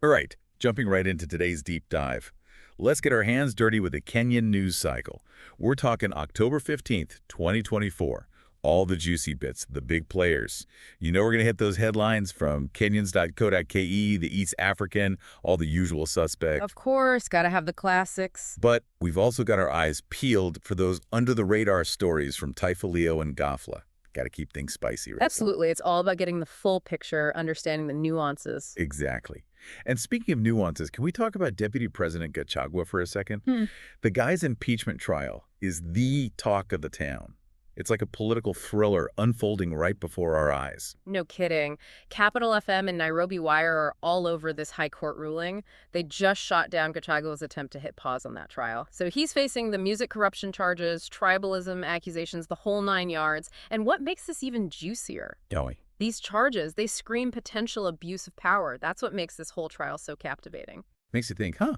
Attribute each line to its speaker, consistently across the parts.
Speaker 1: All right, jumping right into today's deep dive. Let's get our hands dirty with the Kenyan news cycle. We're talking October 15th, 2024. All the juicy bits, the big players. You know we're going to hit those headlines from Kenyans.co.ke, the East African, all the usual suspects.
Speaker 2: Of course, gotta have the classics.
Speaker 1: But we've also got our eyes peeled for those under-the-radar stories from Taifa Leo and Gafla. Got to keep things spicy, right?
Speaker 2: Absolutely. It's all about getting the full picture, understanding the nuances.
Speaker 1: Exactly. And speaking of nuances, can we talk about Deputy President Gachagua for a second? The guy's impeachment trial is the talk of the town. It's like a political thriller unfolding right before our eyes.
Speaker 2: No kidding. Capital FM and Nairobi Wire are all over this high court ruling. They just shot down Gachagua's attempt to hit pause on that trial. So he's facing the music corruption charges, tribalism accusations, the whole 9 yards. And what makes this even juicier?
Speaker 1: Joey.
Speaker 2: These charges, they scream potential abuse of power. That's what makes this whole trial so captivating.
Speaker 1: Makes you think, huh?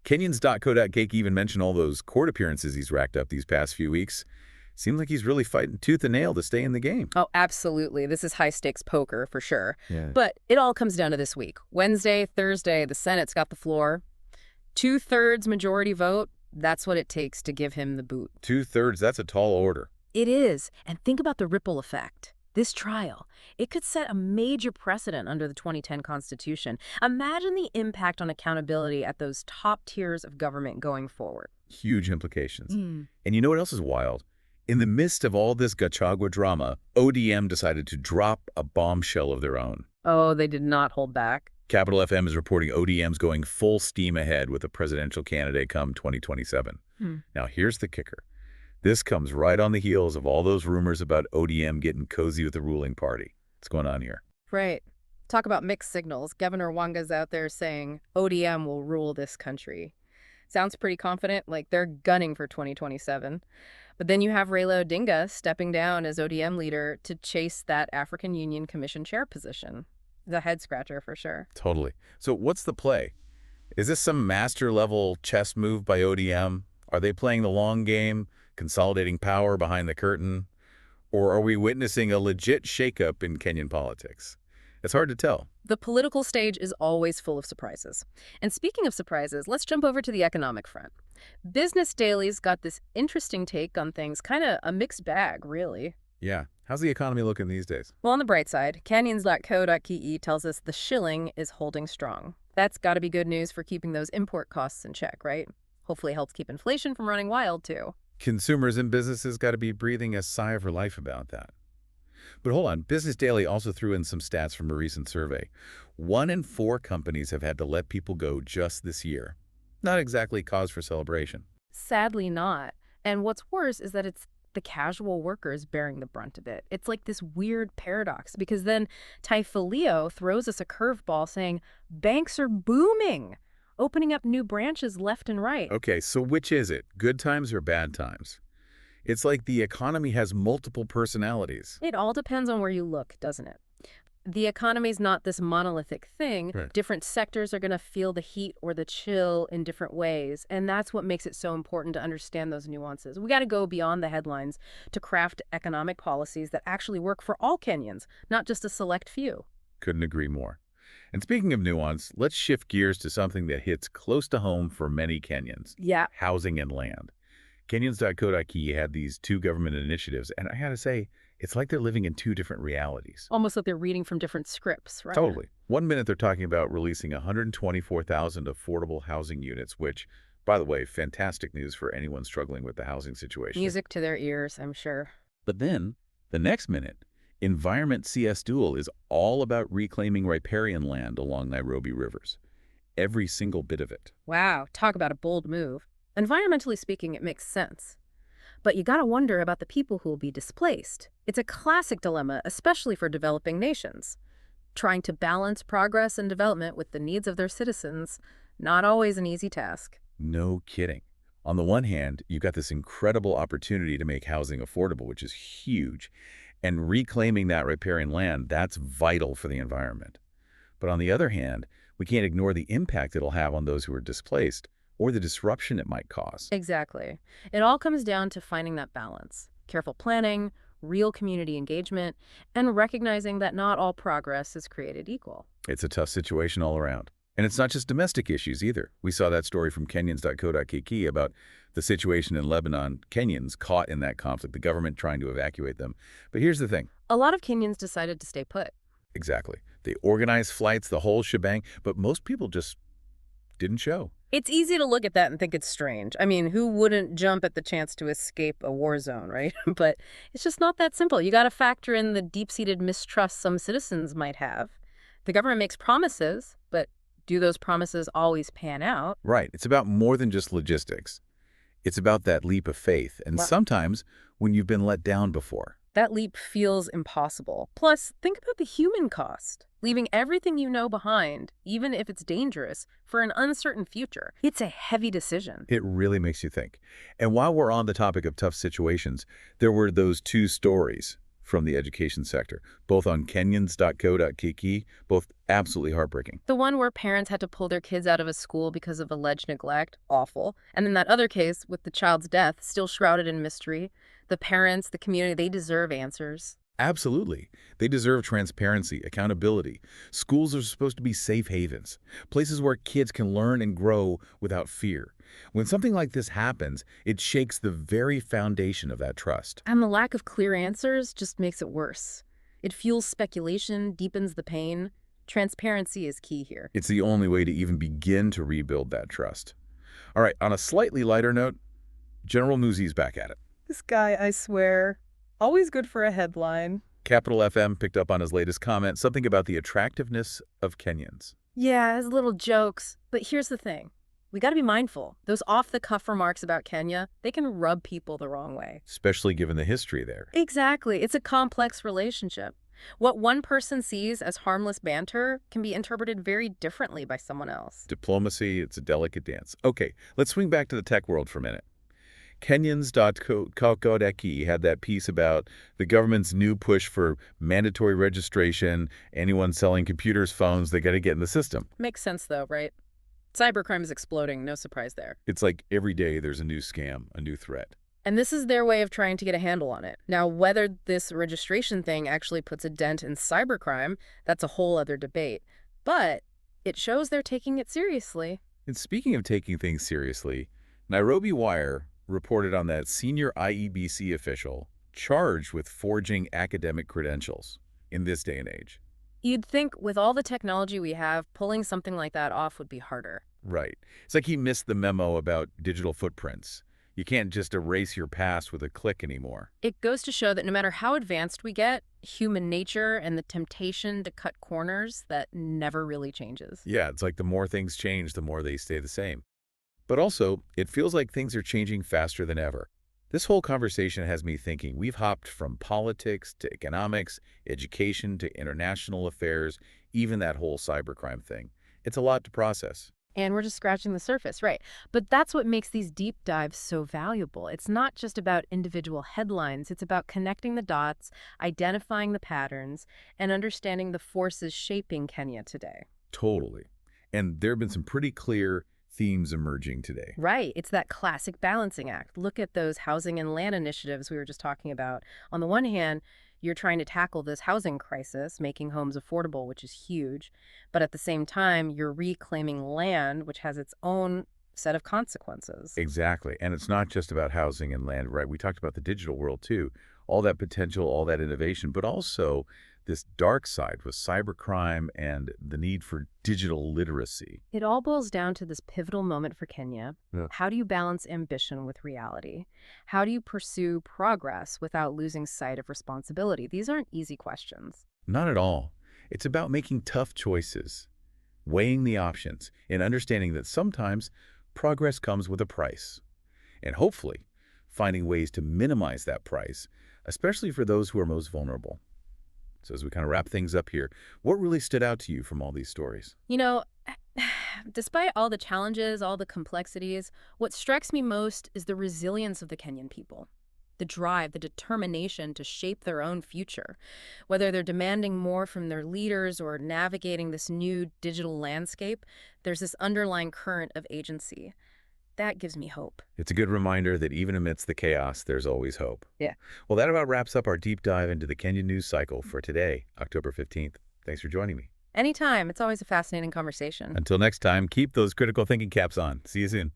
Speaker 1: Kenyans.co.ke even mentioned all those court appearances he's racked up these past few weeks. Seems like he's really fighting tooth and nail to stay in the game.
Speaker 2: Oh, absolutely. This is high-stakes poker, for sure.
Speaker 1: Yeah.
Speaker 2: But it all comes down to this week. Wednesday, Thursday, the Senate's got the floor. 2/3 majority vote, that's what it takes to give him the boot.
Speaker 1: 2/3, that's a tall order.
Speaker 2: It is. And think about the ripple effect. This trial, it could set a major precedent under the 2010 Constitution. Imagine the impact on accountability at those top tiers of government going forward.
Speaker 1: Huge implications. And you know what else is wild? In the midst of all this Gachagua drama, ODM decided to drop a bombshell of their own.
Speaker 2: Oh, they did not hold back.
Speaker 1: Capital FM is reporting ODM's going full steam ahead with a presidential candidate come 2027. Now, here's the kicker. This comes right on the heels of all those rumors about ODM getting cozy with the ruling party. What's going on here?
Speaker 2: Right. Talk about mixed signals. Governor Wanga's out there saying ODM will rule this country. Sounds pretty confident, like they're gunning for 2027. But then you have Raila Odinga stepping down as ODM leader to chase that African Union Commission chair position. The head scratcher for sure.
Speaker 1: Totally. So what's the play? Is this some master-level chess move by ODM? Are they playing the long game, consolidating power behind the curtain? Or are we witnessing a legit shakeup in Kenyan politics? It's hard to tell.
Speaker 2: The political stage is always full of surprises. And speaking of surprises, let's jump over to the economic front. Business Daily's got this interesting take on things, kind of a mixed bag, really.
Speaker 1: Yeah. How's the economy looking these days?
Speaker 2: Well, on the bright side, Kenyans.co.ke tells us the shilling is holding strong. That's got to be good news for keeping those import costs in check, right? Hopefully helps keep inflation from running wild, too.
Speaker 1: Consumers and businesses got to be breathing a sigh of relief about that. But hold on, Business Daily also threw in some stats from a recent survey. 1 in 4 companies have had to let people go just this year. Not exactly cause for celebration.
Speaker 2: Sadly not. And what's worse is that it's the casual workers bearing the brunt of it. It's like this weird paradox, because then Taifa Leo throws us a curveball saying banks are booming, opening up new branches left and right.
Speaker 1: Okay, so which is it? Good times or bad times? It's like the economy has multiple personalities.
Speaker 2: It all depends on where you look, doesn't it? The economy's not this monolithic thing.
Speaker 1: Right.
Speaker 2: Different sectors are going to feel the heat or the chill in different ways. And that's what makes it so important to understand those nuances. We got to go beyond the headlines to craft economic policies that actually work for all Kenyans, not just a select few.
Speaker 1: Couldn't agree more. And speaking of nuance, let's shift gears to something that hits close to home for many Kenyans.
Speaker 2: Yeah.
Speaker 1: Housing and land. Kenyans.co.ke had these 2 government initiatives, and I gotta say, it's like they're living in 2 different realities.
Speaker 2: Almost like they're reading from different scripts, right?
Speaker 1: Totally. One minute they're talking about releasing 124,000 affordable housing units, which, by the way, fantastic news for anyone struggling with the housing situation.
Speaker 2: Music to their ears, I'm sure.
Speaker 1: But then, the next minute, Environment CS Dual is all about reclaiming riparian land along Nairobi rivers. Every single bit of it.
Speaker 2: Wow, talk about a bold move. Environmentally speaking, it makes sense. But you gotta wonder about the people who will be displaced. It's a classic dilemma, especially for developing nations. Trying to balance progress and development with the needs of their citizens, not always an easy task.
Speaker 1: No kidding. On the one hand, you've got this incredible opportunity to make housing affordable, which is huge. And reclaiming that riparian land, that's vital for the environment. But on the other hand, we can't ignore the impact it'll have on those who are displaced, or the disruption it might cause.
Speaker 2: Exactly. It all comes down to finding that balance. Careful planning, real community engagement, and recognizing that not all progress is created equal.
Speaker 1: It's a tough situation all around. And it's not just domestic issues either. We saw that story from Kenyans.co.kk about the situation in Lebanon, Kenyans caught in that conflict, the government trying to evacuate them. But here's the thing.
Speaker 2: A lot of Kenyans decided to stay put.
Speaker 1: Exactly. They organized flights, the whole shebang, but most people just didn't show.
Speaker 2: It's easy to look at that and think it's strange. I mean, who wouldn't jump at the chance to escape a war zone, right? But it's just not that simple. You got to factor in the deep-seated mistrust some citizens might have. The government makes promises, but do those promises always pan out?
Speaker 1: Right. It's about more than just logistics. It's about that leap of faith, and
Speaker 2: Wow.
Speaker 1: sometimes when you've been let down before.
Speaker 2: That leap feels impossible. Plus, think about the human cost. Leaving everything you know behind, even if it's dangerous, for an uncertain future. It's a heavy decision.
Speaker 1: It really makes you think. And while we're on the topic of tough situations, there were those two stories from the education sector, both on Kenyans.co.kk, both absolutely heartbreaking.
Speaker 2: The one where parents had to pull their kids out of a school because of alleged neglect, awful. And then that other case with the child's death, still shrouded in mystery. The parents, the community, they deserve answers.
Speaker 1: Absolutely. They deserve transparency, accountability. Schools are supposed to be safe havens, places where kids can learn and grow without fear. When something like this happens, it shakes the very foundation of that trust.
Speaker 2: And the lack of clear answers just makes it worse. It fuels speculation, deepens the pain. Transparency is key here.
Speaker 1: It's the only way to even begin to rebuild that trust. All right, on a slightly lighter note, General Muzi's back at it.
Speaker 2: This guy, I swear, always good for a headline.
Speaker 1: Capital FM picked up on his latest comment, something about the attractiveness of Kenyans.
Speaker 2: Yeah, his little jokes. But here's the thing. We got to be mindful. Those off-the-cuff remarks about Kenya, they can rub people the wrong way.
Speaker 1: Especially given the history there.
Speaker 2: Exactly. It's a complex relationship. What one person sees as harmless banter can be interpreted very differently by someone else.
Speaker 1: Diplomacy, it's a delicate dance. Okay, let's swing back to the tech world for a minute. Kenyans.co.kk had that piece about the government's new push for mandatory registration. Anyone selling computers, phones, they got to get in the system.
Speaker 2: Makes sense, though, right? Cybercrime is exploding, no surprise there.
Speaker 1: It's like every day there's a new scam, a new threat.
Speaker 2: And this is their way of trying to get a handle on it. Now, whether this registration thing actually puts a dent in cybercrime, that's a whole other debate. But it shows they're taking it seriously.
Speaker 1: And speaking of taking things seriously, Nairobi Wire reported on that senior IEBC official charged with forging academic credentials in this day and age.
Speaker 2: You'd think with all the technology we have, pulling something like that off would be harder.
Speaker 1: Right. It's like he missed the memo about digital footprints. You can't just erase your past with a click anymore.
Speaker 2: It goes to show that no matter how advanced we get, human nature and the temptation to cut corners, that never really changes.
Speaker 1: Yeah, it's like the more things change, the more they stay the same. But also, it feels like things are changing faster than ever. This whole conversation has me thinking we've hopped from politics to economics, education to international affairs, even that whole cybercrime thing. It's a lot to process.
Speaker 2: And we're just scratching the surface, right? But that's what makes these deep dives so valuable. It's not just about individual headlines. It's about connecting the dots, identifying the patterns, and understanding the forces shaping Kenya today.
Speaker 1: Totally. And there have been some pretty clear themes emerging today.
Speaker 2: Right. It's that classic balancing act. Look at those housing and land initiatives we were just talking about. On the one hand, you're trying to tackle this housing crisis, making homes affordable, which is huge. But at the same time, you're reclaiming land, which has its own set of consequences.
Speaker 1: Exactly. And it's not just about housing and land, right? We talked about the digital world too. All that potential, all that innovation, but also this dark side with cybercrime and the need for digital literacy.
Speaker 2: It all boils down to this pivotal moment for Kenya.
Speaker 1: Yeah.
Speaker 2: How do you balance ambition with reality? How do you pursue progress without losing sight of responsibility? These aren't easy questions.
Speaker 1: Not at all. It's about making tough choices, weighing the options, and understanding that sometimes progress comes with a price. And hopefully, finding ways to minimize that price, especially for those who are most vulnerable. So as we kind of wrap things up here, what really stood out to you from all these stories?
Speaker 2: You know, despite all the challenges, all the complexities, what strikes me most is the resilience of the Kenyan people. The drive, the determination to shape their own future. Whether they're demanding more from their leaders or navigating this new digital landscape, there's this underlying current of agency. That gives me hope.
Speaker 1: It's a good reminder that even amidst the chaos, there's always hope.
Speaker 2: Yeah.
Speaker 1: Well, that about wraps up our deep dive into the Kenyan news cycle for today, October 15th. Thanks for joining me.
Speaker 2: Anytime. It's always a fascinating conversation.
Speaker 1: Until next time, keep those critical thinking caps on. See you soon.